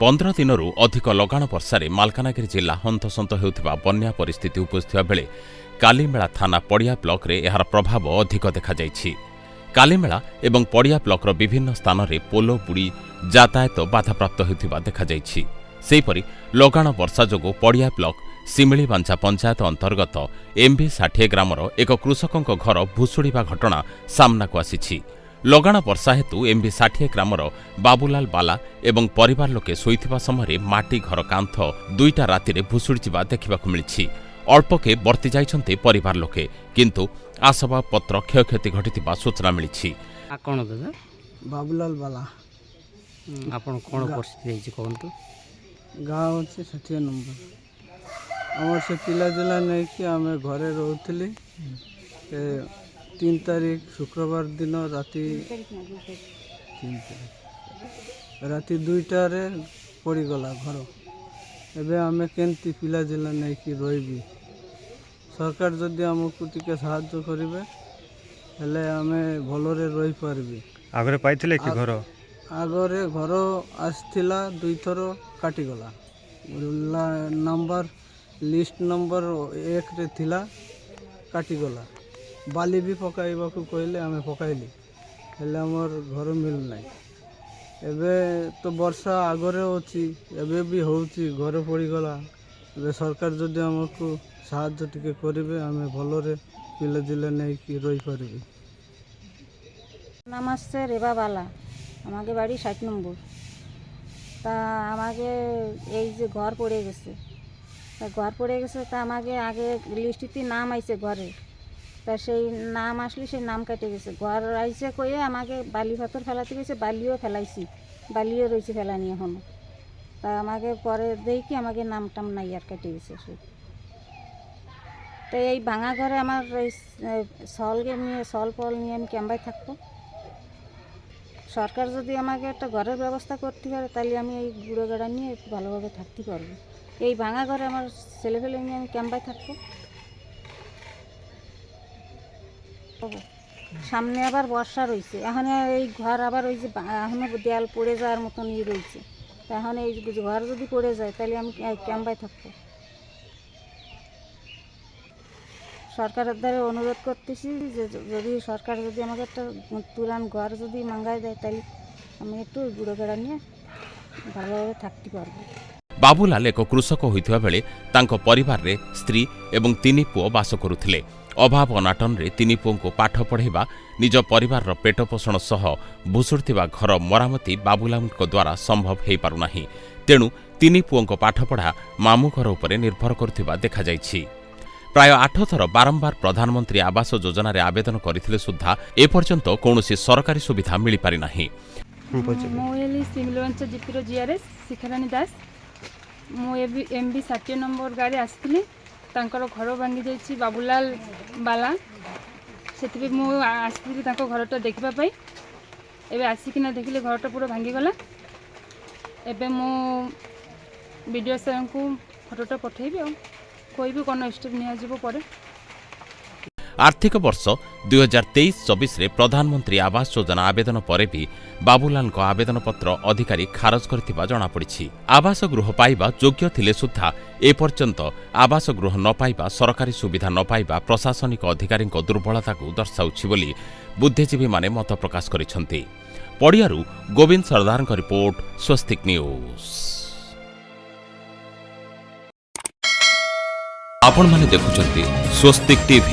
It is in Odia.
15 ଦିନରୁ ଅଧିକ ଲଗାଣ ବର୍ଷାରେ ମାଲକାନଗିରି ଜିଲ୍ଲା ହନ୍ତସନ୍ତ ହେଉଥିବା ବନ୍ୟା ପରିସ୍ଥିତି ଉପୁଜିଥିବା ବେଳେ କାଲିମେଳା ଥାନା ପଡ଼ିଆ ବ୍ଲକରେ ଏହାର ପ୍ରଭାବ ଅଧିକ ଦେଖାଯାଇଛି। କାଲିମେଳା ଏବଂ ପଡ଼ିଆ ବ୍ଲକର ବିଭିନ୍ନ ସ୍ଥାନରେ ପୋଲ ବୁଡ଼ି ଯାତାୟତ ବାଧାପ୍ରାପ୍ତ ହେଉଥିବା ଦେଖାଯାଇଛି। ସେହିପରି ଲଗାଣ ବର୍ଷା ଯୋଗୁଁ ପଡ଼ିଆ ବ୍ଲକ ଶିମିଳିବାଞ୍ଝା ପଞ୍ଚାୟତ ଅନ୍ତର୍ଗତ MB60 ଗ୍ରାମର ଏକ କୃଷକଙ୍କ ଘର ଭୁଶୁଡ଼ିବା ଘଟଣା ସାମ୍ନାକୁ ଆସିଛି। ଲଗାଣ ବର୍ଷା ହେତୁ MB60 ଗ୍ରାମର ବାବୁଲାଲ ବାଲା ଏବଂ ପରିବାର ଲୋକେ ଶୋଇଥିବା ସମୟରେ ମାଟି ଘର କାନ୍ଥ 2ଟା ରାତିରେ ଭୁଶୁଡ଼ିଯିବା ଦେଖିବାକୁ ମିଳିଛି। ଅଳ୍ପକେ ବର୍ତ୍ତି ଯାଇଛନ୍ତି ପରିବାର ଲୋକେ, କିନ୍ତୁ ଆସବାବପତ୍ର କ୍ଷୟକ୍ଷତି ଘଟିଥିବା ସୂଚନା ମିଳିଛି। କ'ଣ ଦାଦା? ବାବୁଲାଲ ବାଲା। ଆପଣ କ'ଣ ପରିସ୍ଥିତି ହେଇଛି କୁହନ୍ତୁ? ଗାଁ ହେଉଛି 60 ନମ୍ବର। ଆମର ସେ ପିଲାଜିଲା ନେଇକି ଆମେ ଘରେ ରହୁଥିଲି। 3 ତାରିଖ ଶୁକ୍ରବାର ଦିନ ରାତି 2ଟାରେ ପଡ଼ିଗଲା ଘର। ଏବେ ଆମେ କେମିତି ପିଲାଜିଲା ନେଇକି ରହିବି? ସରକାର ଯଦି ଆମକୁ ଟିକେ ସାହାଯ୍ୟ କରିବେ ହେଲେ ଆମେ ଭଲରେ ରହିପାରିବି। ଆଗରେ ପାଇଥିଲେ କି ଘର? ଆଗରେ ଘର ଆସିଥିଲା 2 ଥର କାଟିଗଲା। ଲିଷ୍ଟ ନମ୍ବର 1ରେ ଥିଲା, କାଟିଗଲା। ବାଲି ବି ପକାଇବାକୁ କହିଲେ ଆମେ ପକାଇଲି, ହେଲେ ଆମର ଘର ମିଳୁନାହିଁ। ଏବେ ତ ବର୍ଷା ଆଗରେ ଅଛି, ଏବେ ବି ହେଉଛି, ଘର ପଡ଼ିଗଲା। ଏବେ ସରକାର ଯଦି ଆମକୁ ସାହାଯ୍ୟ ଟିକେ କରିବେ ଆମେ ভলরে পিলাজিলা নেইকি রইপারবি। নাম আসছে রেবা বালা, আমাকে বাড়ি 60 নম্বর। তা আমাকে এই যে ঘর পড়ে গেছে, তা আমাকে আগে লিস্টিতে নাম আইছে ঘরে, তা সেই নাম আসলে সেই নাম কেটে গেছে। ঘর আইছে কয়ে আমাকে বালি পাথর ফেলাতে গেছে, বালিও ফেলাইছি, বালিও রয়েছে ফেলানি এখনও। তা আমাকে পরে দেখি আমাকে নাম টাম নাই আর কেটে গেছে সব। তো এই ভাঙা ঘরে আমার সল ফল নিয়ে আমি ক্যাম্পায় থাকবো। সরকার যদি আমাকে একটা ঘরের ব্যবস্থা করতে পারে তাহলে আমি এই গুঁড়ো গাড়া নিয়ে একটু ভালোভাবে থাকতে পারবো। এই ভাঙা ঘরে আমার ছেলেপেলে নিয়ে আমি ক্যাম্পায় থাকবো। সামনে আবার বর্ষা রয়েছে, এখন এই ঘর আবার ওই যে এখনও দেয়াল পড়ে যাওয়ার মতন রয়েছে। এখন এই ঘর যদি পড়ে যায় তাহলে আমি ক্যাম্পায় থাকবো। সরকারের দ্বারা অনুরোধ করতেছি যে যদি সরকার যদি আমাকে একটা তুরান ঘর যদি মাঙ্গায় দেয় তাহলে আমি একটু গুঁড়ো গাড়া নিয়ে ভালোভাবে থাকতে পারবো। ବାବୁଲାଲ ଏକ କୃଷକ ହୋଇଥିବା ବେଳେ ତାଙ୍କ ପରିବାରରେ ସ୍ତ୍ରୀ ଏବଂ 3 ପୁଅ ବାସ କରୁଥିଲେ। ଅଭାବ ଅନାଟନରେ 3 ପୁଅଙ୍କୁ ପାଠ ପଢ଼ାଇବା, ନିଜ ପରିବାରର ପେଟ ପୋଷଣ ସହ ଭୁଶୁଡ଼ିଥିବା ଘର ମରାମତି ବାବୁଲାଲଙ୍କ ଦ୍ୱାରା ସମ୍ଭବ ହୋଇପାରୁନାହିଁ। ତେଣୁ 3 ପୁଅଙ୍କ ପାଠପଢ଼ା ମାମୁଁ ଘର ଉପରେ ନିର୍ଭର କରୁଥିବା ଦେଖାଯାଇଛି। ପ୍ରାୟ 8 ଥର ବାରମ୍ବାର ପ୍ରଧାନମନ୍ତ୍ରୀ ଆବାସ ଯୋଜନାରେ ଆବେଦନ କରିଥିଲେ ସୁଦ୍ଧା ଏପର୍ଯ୍ୟନ୍ତ କୌଣସି ସରକାରୀ ସୁବିଧା ମିଳିପାରିନାହିଁ। ମୁଁ ହେଲି ଶିମିଳିବାଞ୍ଝା ଜିପିର GRS ଶିଖାରାଣୀ ଦାସ। ମୁଁ MB60 ନମ୍ବର ଗାଁରେ ଆସିଥିଲି। ତାଙ୍କର ଘର ଭାଙ୍ଗି ଯାଇଛି ବାବୁଲାଲ ବାଲା, ସେଥିପାଇଁ ମୁଁ ଆସିଥିଲି ତାଙ୍କ ଘରଟା ଦେଖିବା ପାଇଁ। ଏବେ ଆସିକିନା ଦେଖିଲେ ଘରଟା ପୁରା ଭାଙ୍ଗିଗଲା। ଏବେ ମୁଁ BDO ସାର୍ଙ୍କୁ ଫଟୋଟା ପଠାଇବି ଆଉ କହିବି କ'ଣ ଷ୍ଟେପ୍ ନିଆଯିବ ପରେ। ଆର୍ଥିକ ବର୍ଷ 2023-24ରେ ପ୍ରଧାନମନ୍ତ୍ରୀ ଆବାସ ଯୋଜନା ଆବେଦନ ପରେ ବି ବାବୁଲାଲଙ୍କ ଆବେଦନପତ୍ର ଅଧିକାରୀ ଖାରଜ କରିଥିବା ଜଣାପଡ଼ିଛି। ଆବାସ ଗୃହ ପାଇବା ଯୋଗ୍ୟ ଥିଲେ ସୁଦ୍ଧା ଏପର୍ଯ୍ୟନ୍ତ ଆବାସ ଗୃହ ନ ପାଇବା, ସରକାରୀ ସୁବିଧା ନ ପାଇବା ପ୍ରଶାସନିକ ଅଧିକାରୀଙ୍କ ଦୁର୍ବଳତାକୁ ଦର୍ଶାଉଛି ବୋଲି ବୁଦ୍ଧିଜୀବୀମାନେ ମତ ପ୍ରକାଶ କରିଛନ୍ତି। ପଡ଼ିଆରୁ ଗୋବିନ୍ଦ ସରଦାରଙ୍କ ରିପୋର୍ଟ, ସ୍ୱସ୍ତିକ ନ୍ୟୁଜ୍। ଆପଣମାନେ ଦେଖୁଛନ୍ତି ସ୍ୱସ୍ତିକ TV।